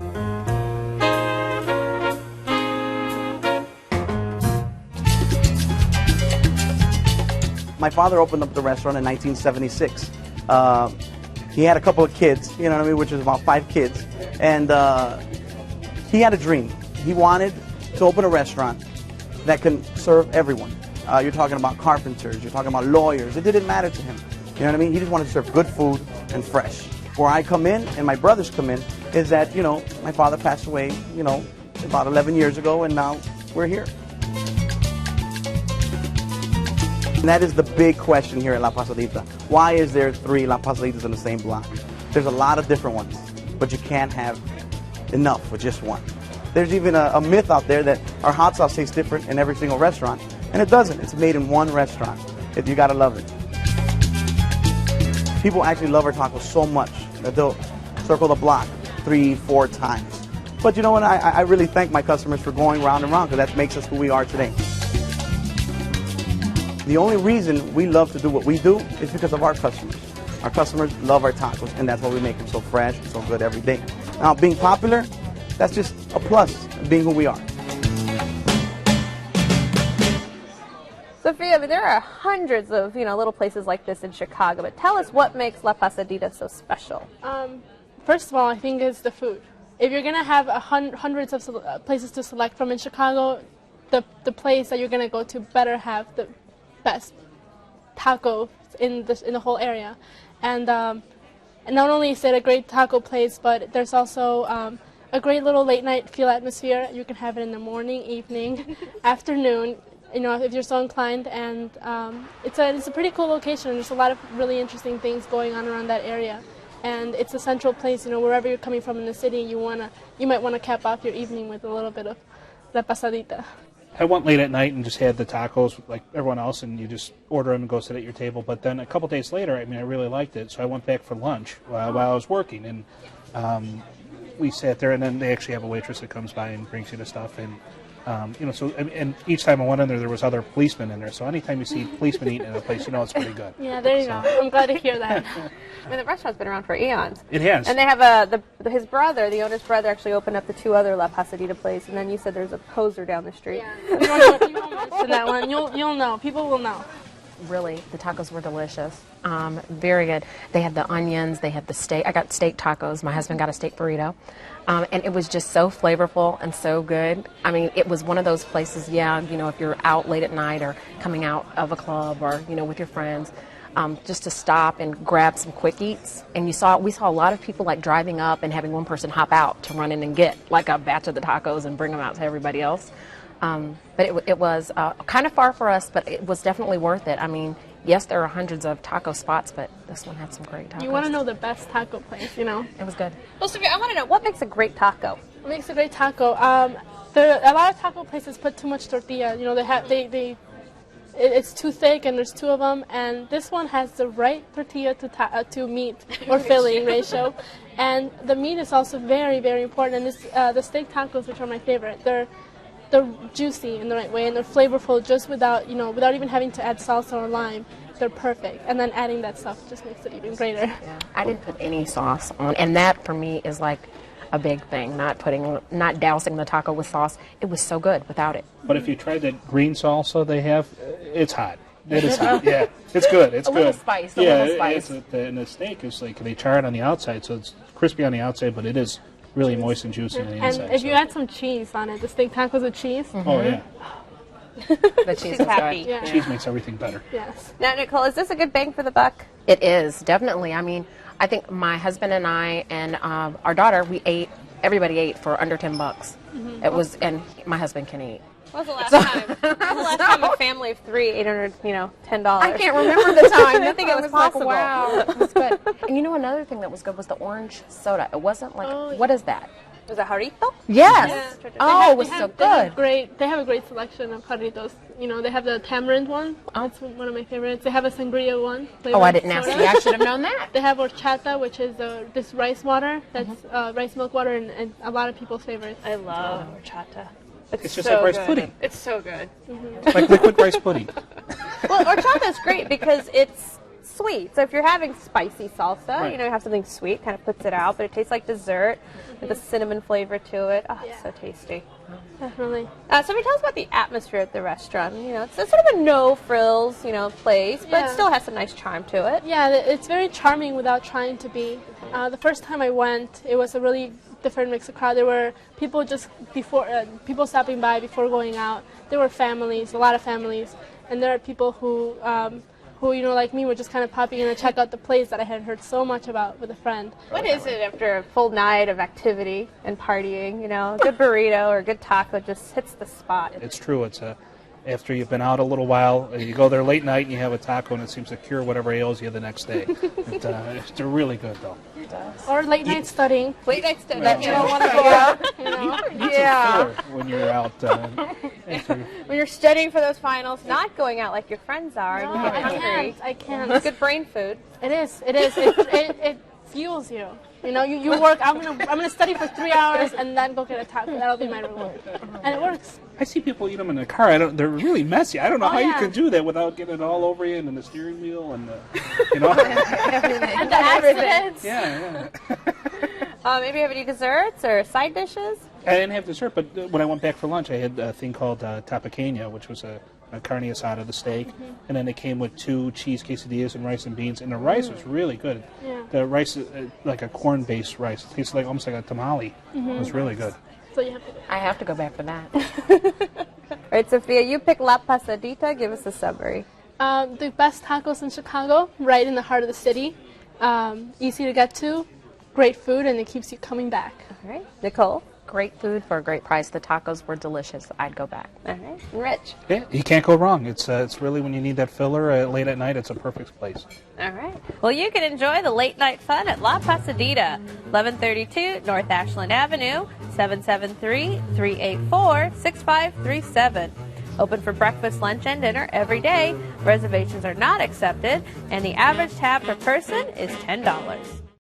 My father opened up the restaurant in 1976. He had a couple of kids, you know what I mean, which is about 5 kids. And he had a dream. He wanted to open a restaurant that can serve everyone. You're talking about carpenters, you're talking about lawyers. It didn't matter to him. You know what I mean? He just wanted to serve good food and fresh. Where I come in and my brothers come in is that, my father passed away, about 11 years ago, and now we're here. And that is the big question here at La Pasadita. Why is there 3 La Pasaditas in the same block? There's a lot of different ones, but you can't have enough with just one. There's even a myth out there that our hot sauce tastes different in every single restaurant, and it doesn't. It's made in one restaurant. You gotta love it. People actually love our tacos so much that they'll circle the block 3, 4 times. But you know what? I really thank my customers for going round and round, because that makes us who we are today. The only reason we love to do what we do is because of our customers. Our customers love our tacos, and that's why we make them so fresh and so good every day. Now, being popular, that's just a plus of being who we are. Sophia, there are hundreds of little places like this in Chicago, but tell us what makes La Pasadita so special. First of all, I think it's the food. If you're going to have hundreds of places to select from in Chicago, the place that you're going to go to better have the best taco in the whole area. And not only is it a great taco place, but there's also a great little late night feel atmosphere. You can have it in the morning, evening, afternoon, if you're so inclined. And it's a pretty cool location. There's a lot of really interesting things going on around that area. And it's a central place, wherever you're coming from in the city, you might want to cap off your evening with a little bit of La Pasadita. I went late at night and just had the tacos like everyone else, and you just order them and go sit at your table. But then a couple days later, I really liked it, so I went back for lunch while I was working. And we sat there, and then they actually have a waitress that comes by and brings you the stuff. And and each time I went in there was other policemen in there. So anytime you see policemen eating in a place, it's pretty good. Yeah, there you go. I'm glad to hear that. The restaurant's been around for eons. It has. And they have his brother, the owner's brother, actually opened up the 2 other La Pasadita places. And then you said there's a poser down the street. Yeah. You won't mention that one. You'll know. People will know. Really, the tacos were delicious. Very good. They had the onions, they had the steak. I got steak tacos. My husband got a steak burrito. And it was just so flavorful and so good. It was one of those places, if you're out late at night or coming out of a club or, with your friends, just to stop and grab some quick eats. And we saw a lot of people like driving up and having one person hop out to run in and get like a batch of the tacos and bring them out to everybody else. But it was kind of far for us, but it was definitely worth it. Yes, there are hundreds of taco spots, but this one had some great tacos. You want to know the best taco place, It was good. Well, Sophia, I want to know, what makes a great taco? What makes a great taco? A lot of taco places put too much tortilla. It's too thick, and there's 2 of them. And this one has the right tortilla to meat or filling ratio. And the meat is also very, very important. And the steak tacos, which are my favorite, they're juicy in the right way, and they're flavorful just without even having to add salsa or lime. They're perfect. And then adding that stuff just makes it even greater. Yeah. I didn't put any sauce on, and that for me is like a big thing, not dousing the taco with sauce. It was so good without it. But if you tried that green salsa they have, it's hot. It is hot. Yeah, it's good. It's a good. Little spice. Little spice. And the steak is like, they char it on the outside, so it's crispy on the outside, but it is really moist and juicy on the inside. And if you add some cheese on it, the steak tacos with cheese. Mm-hmm. Oh, yeah. The cheese is happy. good. Yeah. Cheese makes everything better. Yes. Now, Nicole, is this a good bang for the buck? It is, definitely. I think my husband and I and our daughter, everybody ate for under $10. Mm-hmm. It was, and my husband can eat. When was the last time? When was the last time a family of 3 ate under, $10? I can't remember the time. I think it was Like, possible. wow, it was good. And another thing that was good was the orange soda. It wasn't like, what is that? Was it Jarrito? Yes. Yeah. Oh, it was so good. They have a great selection of jarritos. They have the tamarind one. That's one of my favorites. They have a sangria one. Oh, I didn't ask you. I should have known that. They have horchata, which is this rice water. That's rice milk water, and a lot of people's favorites. I love horchata. It's just like rice pudding. It's so good. Mm-hmm. Like liquid rice pudding. Well, horchata is great because it's sweet. So if you're having spicy salsa, Right. you have something sweet, kind of puts it out, but it tastes like dessert with a cinnamon flavor to it. Oh, it's so tasty. Definitely. Somebody tell us about the atmosphere at the restaurant. It's sort of a no-frills, place, but Yeah. it still has some nice charm to it. Yeah, it's very charming without trying to be. The first time I went, it was a really different mix of crowd. There were people just before, people stopping by before going out. There were families, a lot of families, and there are people who like me, were just kind of popping in to check out the place that I had heard so much about with a friend. What is it after a full night of activity and partying? A good burrito or a good taco just hits the spot. It's true. After you've been out a little while, you go there late night and you have a taco, and it seems to cure whatever ails you the next day. It's really good, though. Or late night studying. Late night study. That you don't want to go out. Yeah. When you're out. When you're studying for those finals, not going out like your friends are, and you get hungry. I can't. It's good brain food. It is. It fuels you. You work. I'm gonna study for 3 hours and then go get a taco. That'll be my reward, and it works. I see people eat them in the car. They're really messy. I don't know how you yeah. can do that without getting it all over you and in the steering wheel and And the accidents. Yeah. Maybe have any desserts or side dishes? I didn't have dessert, but when I went back for lunch, I had a thing called tapakena, which was a carne asada, the steak, and then it came with 2 cheese quesadillas and rice and beans, and the rice was really good. Yeah. The rice is like a corn-based rice. It tastes almost like a tamale. It was really good. So you have to. I have to go back for that. All right, Sophia, you pick La Pasadita. Give us a summary. The best tacos in Chicago, right in the heart of the city. Easy to get to, great food, and it keeps you coming back. All right, Nicole. Great food for a great price. The tacos were delicious. I'd go back. All right, and Rich. Yeah, you can't go wrong. It's really, when you need that filler late at night, it's a perfect place. All right. Well, you can enjoy the late night fun at La Pasadita, 1132 North Ashland Avenue, 773-384-6537. Open for breakfast, lunch, and dinner every day. Reservations are not accepted, and the average tab per person is $10.